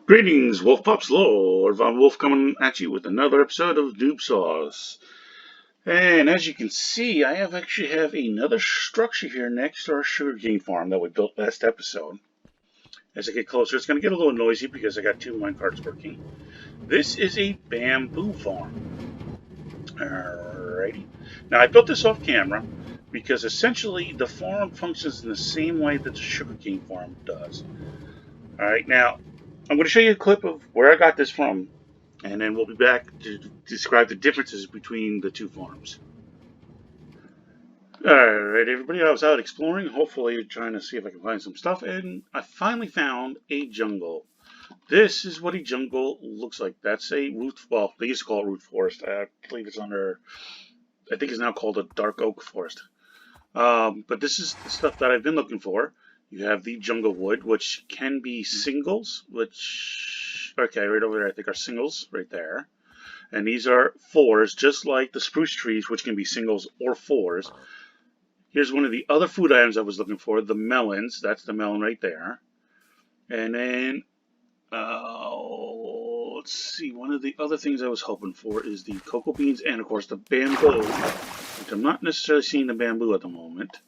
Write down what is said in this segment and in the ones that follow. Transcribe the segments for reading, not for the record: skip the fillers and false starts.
Greetings, Wolf Pups Lord Von Wolf coming at you with another episode of Noob Sauce. And as you can see, I actually have another structure here next to our sugarcane farm that we built last episode. As I get closer, it's going to get a little noisy because I got two minecarts working. This is a bamboo farm. Alrighty. Now, I built this off camera because essentially the farm functions in the same way that the sugarcane farm does. Alright, now, I'm going to show you a clip of where I got this from, and then we'll be back to describe the differences between the two farms. Alright, everybody, I was out exploring, hopefully trying to see if I can find some stuff, and I finally found a jungle. This is what a jungle looks like. That's a root, well, they used to call it root forest. I believe it's under, I think it's now called a dark oak forest. But this is the stuff that I've been looking for. You have the jungle wood, which can be singles, which, okay, right over there I think are singles, right there. And these are fours, just like the spruce trees, which can be singles or fours. Here's one of the other food items I was looking for, the melons. That's the melon right there. And then, let's see, one of the other things I was hoping for is the cocoa beans and, of course, the bamboo, which I'm not necessarily seeing the bamboo at the moment.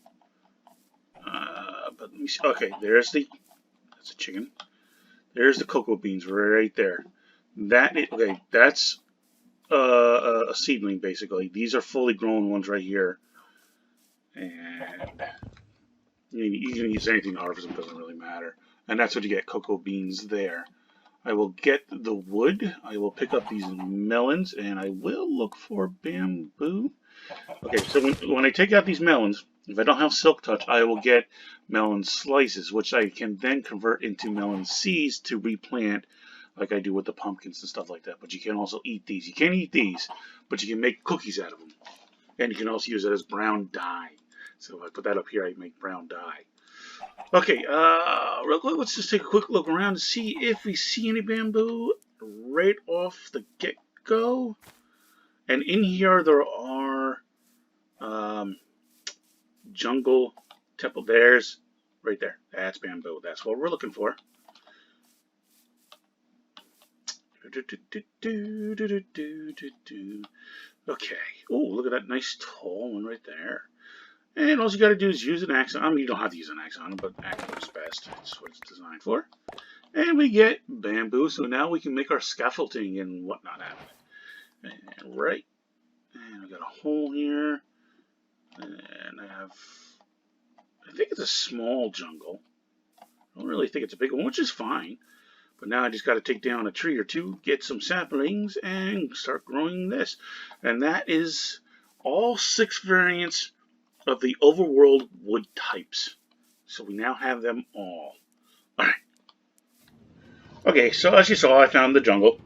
But let me see. Okay, that's a chicken. There's the cocoa beans right there. Okay, that's a seedling basically. These are fully grown ones right here. And you can use anything to harvest them, doesn't really matter. And that's what you get, cocoa beans there. I will get the wood. I will pick up these melons, and I will look for bamboo. Okay, so when I take out these melons, if I don't have silk touch, I will get melon slices, which I can then convert into melon seeds to replant like I do with the pumpkins and stuff like that. But you can also eat these. You can't eat these, but you can make cookies out of them. And you can also use it as brown dye. So if I put that up here, I make brown dye. Okay, real quick, let's just take a quick look around to see if we see any bamboo right off the get-go. And in here there are jungle temple. There's right there. That's bamboo. That's what we're looking for. Okay. Oh, look at that nice tall one right there. And all you got to do is use an axe. I mean, you don't have to use an axe on it, but axe is best. That's what it's designed for. And we get bamboo, so now we can make our scaffolding and whatnot out of it. And right. And I got a hole here. And I think it's a small jungle. I don't really think it's a big one, which is fine. But now I just got to take down a tree or two, get some saplings, and start growing this. And that is all 6 variants of the overworld wood types. So we now have them all. Alright. Okay, so as you saw, I found the jungle.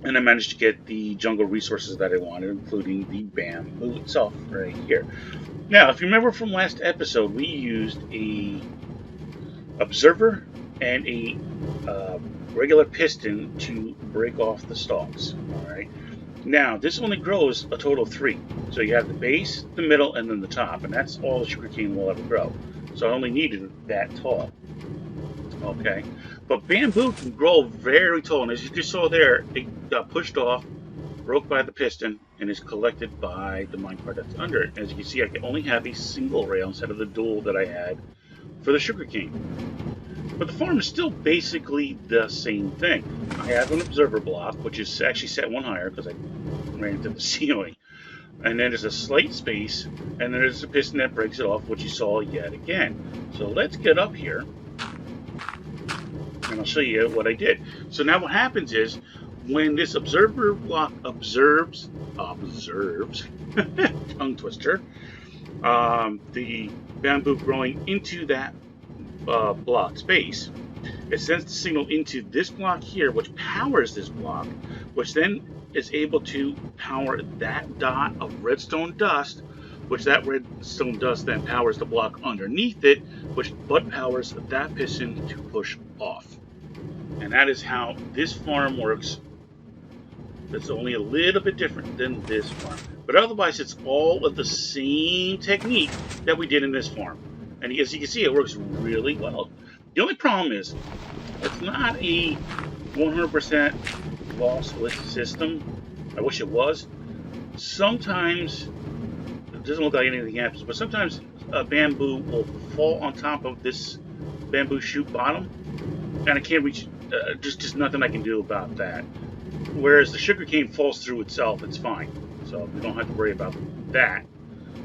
And I managed to get the jungle resources that I wanted, including the bamboo itself right here. Now, if you remember from last episode, we used a observer and a regular piston to break off the stalks. Alright. Now, this only grows a total of 3. So you have the base, the middle, and then the top. And that's all the sugarcane will ever grow. So I only needed that tall. Okay. But bamboo can grow very tall. And as you just saw there, it got pushed off, broke by the piston, and is collected by the minecart that's under it. As you can see, I can only have a single rail instead of the dual that I had for the sugarcane. But the farm is still basically the same thing. I have an observer block, which is actually set one higher because I ran into the ceiling. And then there's a slight space, and then there's a piston that breaks it off, which you saw yet again. So let's get up here, and I'll show you what I did. So now what happens is, when this observer block observes, tongue twister, the bamboo growing into that block space, it sends the signal into this block here, which powers this block, which then is able to power that dot of redstone dust, which that redstone dust then powers the block underneath it, which but powers that piston to push off. And that is how this farm works. It's only a little bit different than this farm, but otherwise it's all of the same technique that we did in this farm. And as you can see, it works really well. The only problem is, it's not a 100% lossless system. I wish it was. Sometimes, it doesn't look like anything happens, but sometimes a bamboo will fall on top of this bamboo shoot bottom, and I can't reach, just nothing I can do about that. Whereas the sugarcane falls through itself, it's fine. So we don't have to worry about that.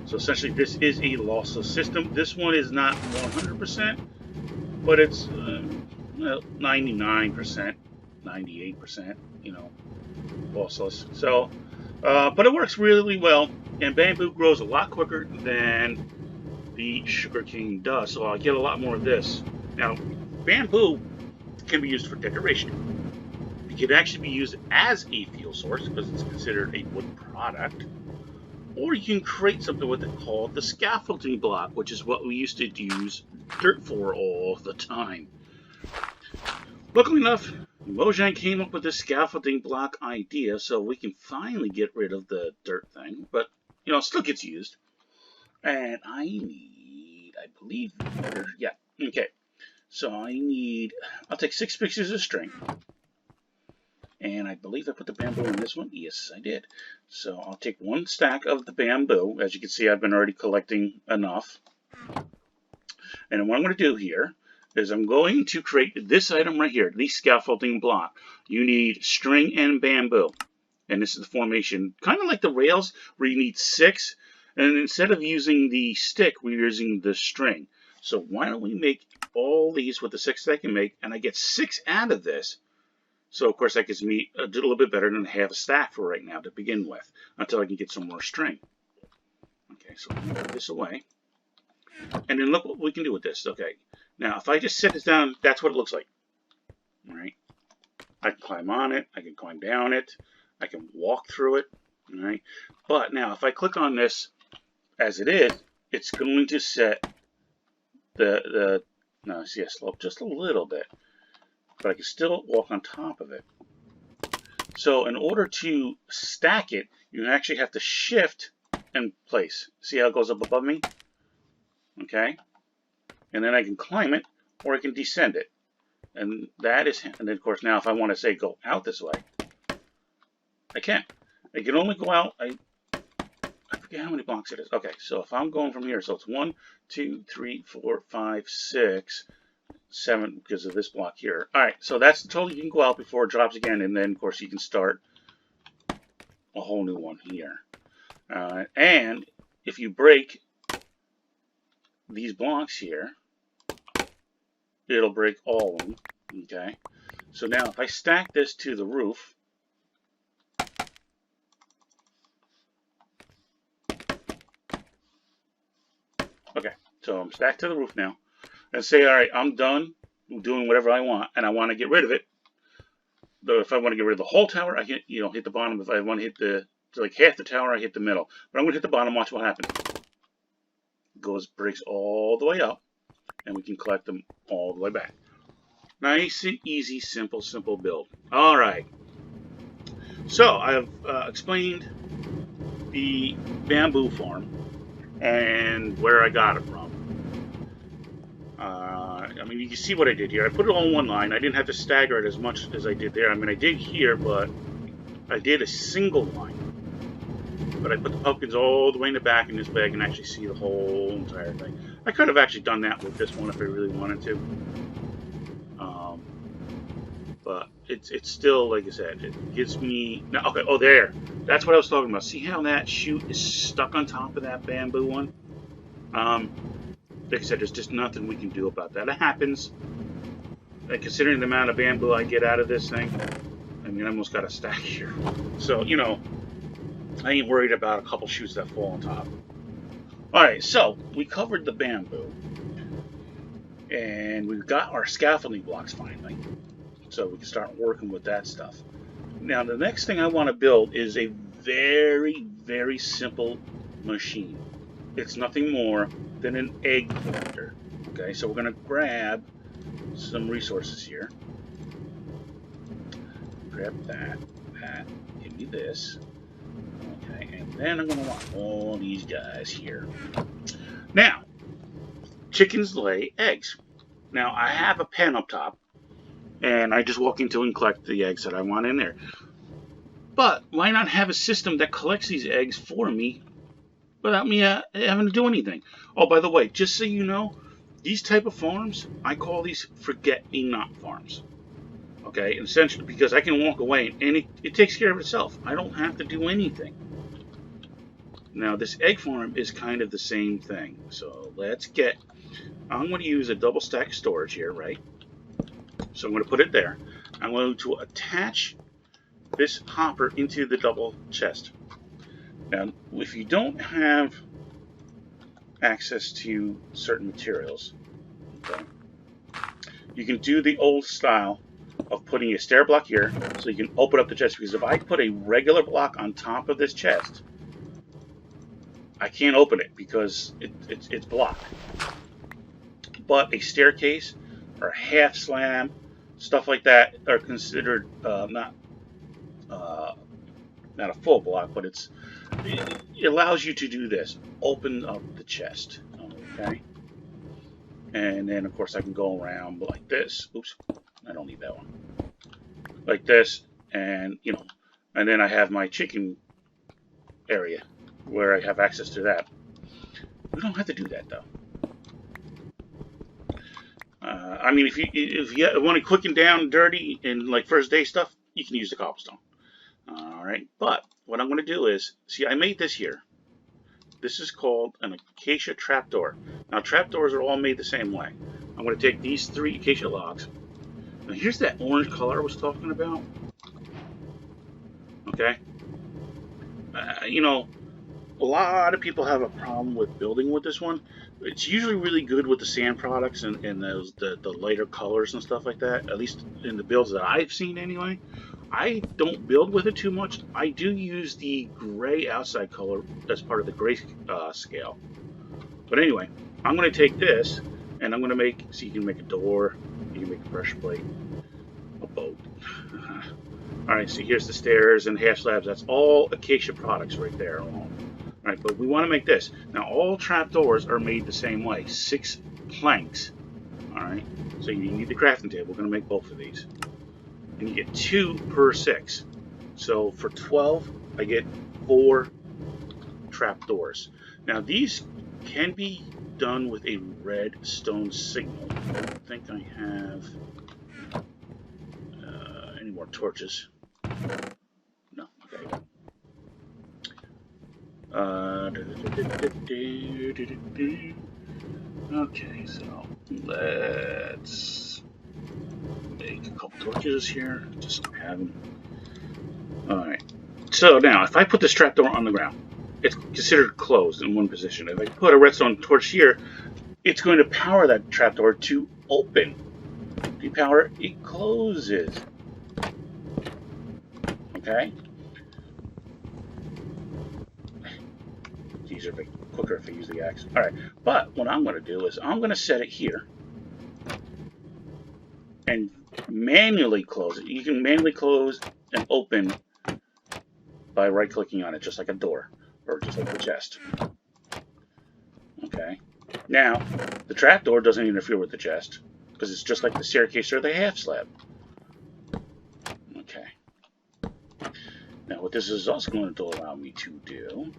So essentially this is a lossless system. This one is not 100%, but it's 99%, 98%, you know, lossless. So, but it works really well, and bamboo grows a lot quicker than the sugarcane does, so I get a lot more of this. Now, bamboo can be used for decoration. It can actually be used as a fuel source because it's considered a wood product. Or you can create something with it called the scaffolding block, which is what we used to use dirt for all the time. Luckily enough, Mojang came up with this scaffolding block idea, so we can finally get rid of the dirt thing. But, you know, it still gets used. And I need, I believe, yeah, okay. So I'll take 6 pieces of string. And I believe I put the bamboo in this one. Yes, I did. So I'll take 1 stack of the bamboo. As you can see, I've been already collecting enough. And what I'm going to do here is I'm going to create this item right here, the scaffolding block. You need string and bamboo. And this is the formation, kind of like the rails, where you need 6. And instead of using the stick, we're using the string. So why don't we make all these with the 6 that I can make, and I get 6 out of this. So, of course, that gives me a little bit better than half a stack for right now to begin with, until I can get some more string. Okay, so I'm going to put this away. And then look what we can do with this. Okay, now if I just set this down, that's what it looks like. All right, I can climb on it, I can climb down it, I can walk through it. All right, but now if I click on this as it is, it's going to set the no, see, I slope just a little bit. But I can still walk on top of it. So in order to stack it, you actually have to shift and place. See how it goes up above me? Okay. And then I can climb it, or I can descend it. And that is, and then of course now if I want to say go out this way, I can. I can only go out, I forget how many blocks it is. Okay, so if I'm going from here, so it's 1, 2, 3, 4, 5, 6, 7 because of this block here. Alright, so that's the total you can go out before it drops again, and then of course you can start a whole new one here. And if you break these blocks here, it'll break all of them. Okay, so now if I stack this to the roof, okay, so I'm stacked to the roof now. And say, all right, I'm done doing whatever I want, and I want to get rid of it. Though if I want to get rid of the whole tower, I can, you know, hit the bottom. If I want to hit the like half the tower, I hit the middle. But I'm going to hit the bottom. Watch what happens. It breaks all the way up, and we can collect them all the way back. Nice and easy, simple build. All right. So I've explained the bamboo farm and where I got it from. I mean, you can see what I did here. I put it all in one line. I didn't have to stagger it as much as I did there. I mean, I did here, but I did a single line. But I put the pumpkins all the way in the back in this way I can actually see the whole entire thing. I could have actually done that with this one if I really wanted to. But it's still, like I said, it gives me... No, okay, oh, there. That's what I was talking about. See how that shoot is stuck on top of that bamboo one? Like I said, there's just nothing we can do about that. It happens. And considering the amount of bamboo I get out of this thing, I mean, I almost got a stack here. So, you know, I ain't worried about a couple shoots that fall on top. Alright, so we covered the bamboo. And we've got our scaffolding blocks finally. So we can start working with that stuff. Now, the next thing I want to build is a very, very simple machine. It's nothing more than an egg collector. Okay, so we're going to grab some resources here. Grab that, give me this. Okay, and then I'm going to want all these guys here. Now, chickens lay eggs. Now, I have a pen up top, and I just walk into and collect the eggs that I want in there. But why not have a system that collects these eggs for me without me having to do anything? Oh, by the way, just so you know, these type of farms, I call these forget-me-not farms. Okay, and essentially because I can walk away and it takes care of itself. I don't have to do anything. Now this egg farm is kind of the same thing. So I'm going to use a double stack storage here, right? So I'm going to put it there. I'm going to attach this hopper into the double chest. Now, if you don't have access to certain materials, okay, you can do the old style of putting a stair block here so you can open up the chest. Because if I put a regular block on top of this chest, I can't open it because it's blocked. But a staircase or a half slab, stuff like that, are considered not a full block, but it allows you to do this. Open up the chest, okay? And then, of course, I can go around like this. Oops, I don't need that one. Like this, and, you know, and then I have my chicken area where I have access to that. We don't have to do that, though. I mean, if you want to quick and down dirty and like first day stuff, you can use the cobblestone. All right, but what I'm going to do is, see, I made this here. This is called an acacia trapdoor. Now, trapdoors are all made the same way. I'm going to take these 3 acacia logs. Now, here's that orange color I was talking about. Okay. You know, a lot of people have a problem with building with this one. It's usually really good with the sand products and the lighter colors and stuff like that. At least in the builds that I've seen, anyway. I don't build with it too much. I do use the gray outside color as part of the gray scale. But anyway, I'm going to take this and I'm going to make, so you can make a door, you can make a pressure plate, a boat. Alright, so here's the stairs and half slabs. That's all acacia products right there alone. Alright, but we want to make this. Now, all trapdoors are made the same way. 6 planks. Alright, so you need the crafting table. We're going to make both of these. And you get 2 per 6. So for 12, I get 4 trapdoors. Now these can be done with a redstone signal. I don't think I have any more torches. No, okay. Okay, so let's make a couple torches here, just so I have them. Alright, so now if I put this trapdoor on the ground, it's considered closed in one position. If I put a redstone torch here, it's going to power that trapdoor to open. Depower, it closes. Okay? These are a bit quicker if I use the axe. Alright, but what I'm going to do is I'm going to set it here and manually close it. You can manually close and open by right-clicking on it, just like a door, or just like the chest. Okay. Now, the trapdoor doesn't interfere with the chest, because it's just like the staircase or the half slab. Okay. Now, what this is also going to allow me to do...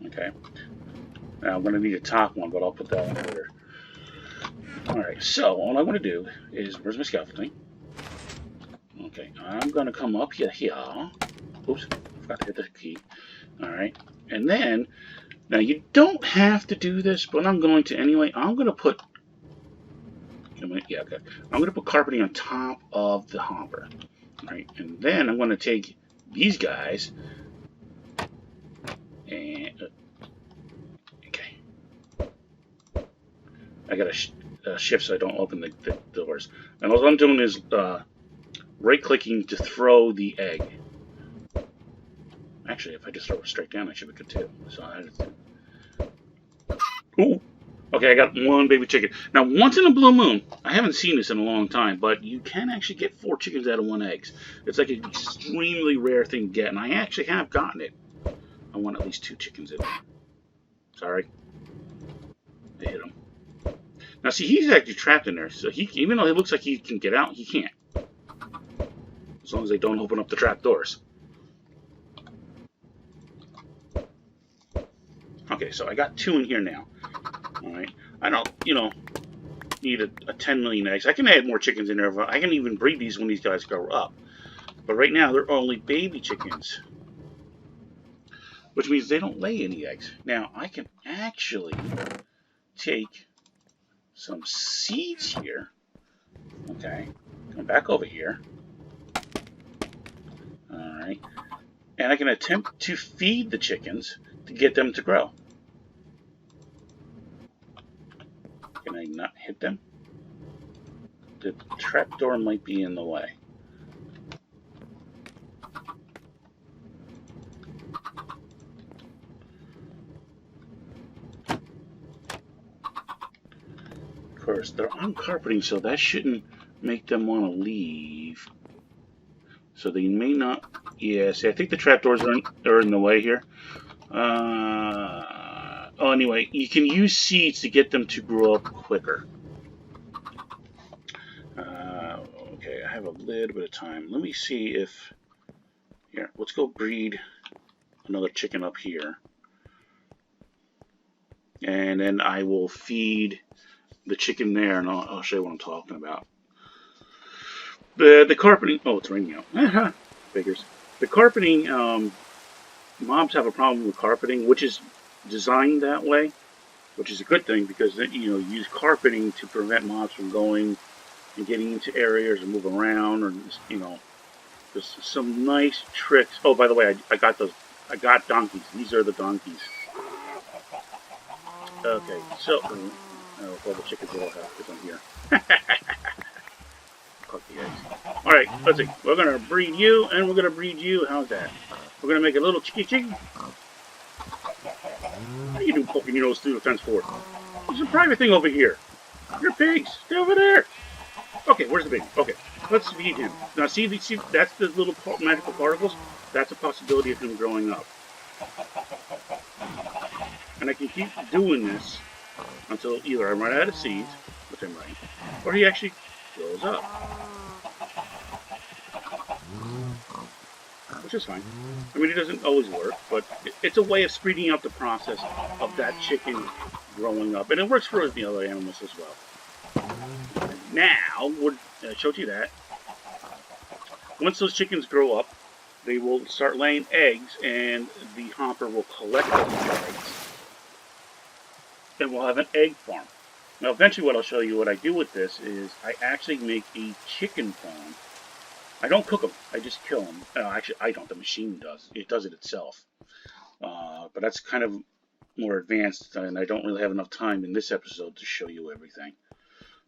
Okay. Now, I'm going to need a top one, but I'll put that one later. Alright, so all I'm going to do is, where's my scaffolding? Okay, I'm going to come up here. Oops, forgot to hit the key. Alright, and then, now you don't have to do this, but I'm going to anyway. I'm going to put, yeah, okay. I'm going to put carpeting on top of the hopper. Alright, and then I'm going to take these guys and, okay. I got to shift so I don't open the doors. And all I'm doing is right-clicking to throw the egg. Actually, if I just throw it straight down, I should be good too. So ooh, okay, I got 1 baby chicken. Now, once in a blue moon, I haven't seen this in a long time, but you can actually get 4 chickens out of 1 egg. It's like an extremely rare thing to get, and I actually have gotten it. I want at least 2 chickens in there. Sorry. They hit him. Now, see, he's actually trapped in there. So even though it looks like he can get out, he can't. As long as they don't open up the trap doors. Okay, so I got 2 in here now. Alright. I don't, need a 10 million eggs. I can add more chickens in there. I can even breed these when these guys grow up. But right now, they're only baby chickens. Which means they don't lay any eggs. Now, I can actually take some seeds here. Okay. Come back over here. Alright. And I can attempt to feed the chickens to get them to grow. Can I not hit them? The trapdoor might be in the way. Of course, they're on carpeting, so that shouldn't make them want to leave. So they may not. Yeah, see, I think the trapdoors are in the way here. Oh, anyway, you can use seeds to get them to grow up quicker. Okay, I have a little bit of time. Let me see if... Here, let's go breed another chicken up here. And then I will feed the chicken there, and I'll show you what I'm talking about. The carpeting... Oh, it's raining out. Figures. The carpeting... mobs have a problem with carpeting, which is designed that way, which is a good thing because then you use carpeting to prevent mobs from going and getting into areas and move around, or there's some nice tricks. Oh, by the way, I got donkeys. These are the donkeys. Okay, so all the chickens will have because I'm here. Cook the eggs. All right, let's see. We're gonna breed you, and we're gonna breed you. How's that? We're gonna make a little chicky. What are you doing poking your nose through the fence for? There's a private thing over here. Your pigs. Stay over there. Okay, where's the baby? Okay, let's feed him. Now, see, that's the little magical particles? That's a possibility of him growing up. And I can keep doing this until either I run out of seeds, which I'm running, or he actually grows up. Which is fine. I mean, it doesn't always work, but it's a way of speeding up the process of that chicken growing up. And it works for the other animals as well. Now, I showed you that. Once those chickens grow up, they will start laying eggs, and the hopper will collect those eggs. And we'll have an egg farm. Now, eventually what I'll show you what I do with this is I actually make a chicken farm. I don't cook them. I just kill them. Actually, I don't. The machine does. It does it itself. But that's kind of more advanced, and I don't really have enough time in this episode to show you everything.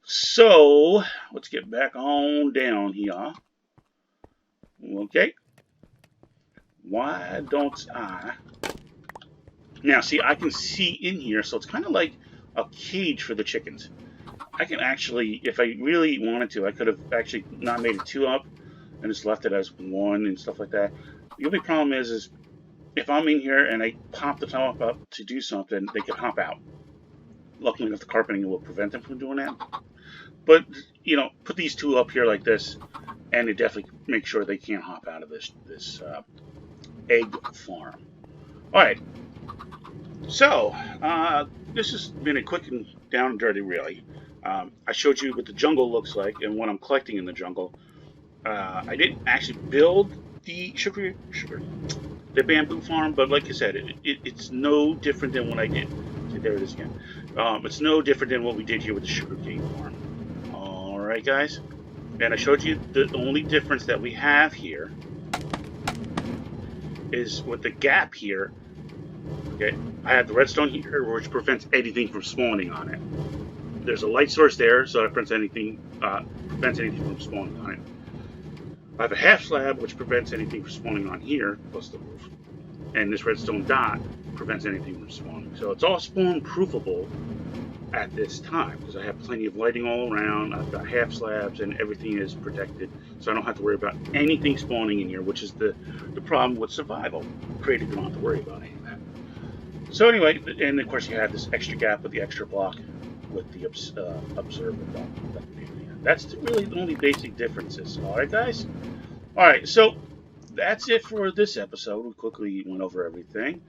So, let's get back on down here. Okay. Why don't I... Now, see, I can see in here, so it's kind of like a cage for the chickens. I can actually, if I really wanted to, I could have actually not made it 2 up and just left it as 1 and stuff like that. The only problem is if I'm in here and I pop the top up to do something, they can hop out. Luckily enough, the carpeting will prevent them from doing that. But, put these 2 up here like this, and it definitely make sure they can't hop out of this egg farm. Alright. So, this has been a quick and down and dirty, really. I showed you what the jungle looks like and what I'm collecting in the jungle. I didn't actually build the the bamboo farm, but like I said, it's no different than what I did. See, there it is again. It's no different than what we did here with the sugarcane farm. Alright, guys. And I showed you the only difference that we have here is with the gap here. Okay, I have the redstone here, which prevents anything from spawning on it. There's a light source there, so that prevents anything from spawning on it. I have a half slab, which prevents anything from spawning on here, plus the roof. And this redstone dot prevents anything from spawning. So it's all spawn proofable at this time, because I have plenty of lighting all around. I've got half slabs, and everything is protected, so I don't have to worry about anything spawning in here, which is the problem with survival. Created don't have to worry about any of that. So anyway, and of course you have this extra gap with the extra block with the observer block. That's really the only basic differences. All right, guys. All right, so that's it for this episode. We quickly went over everything.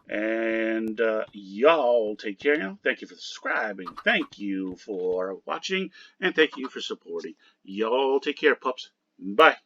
And y'all take care now. Thank you for subscribing. Thank you for watching. And thank you for supporting. Y'all take care, pups. Bye.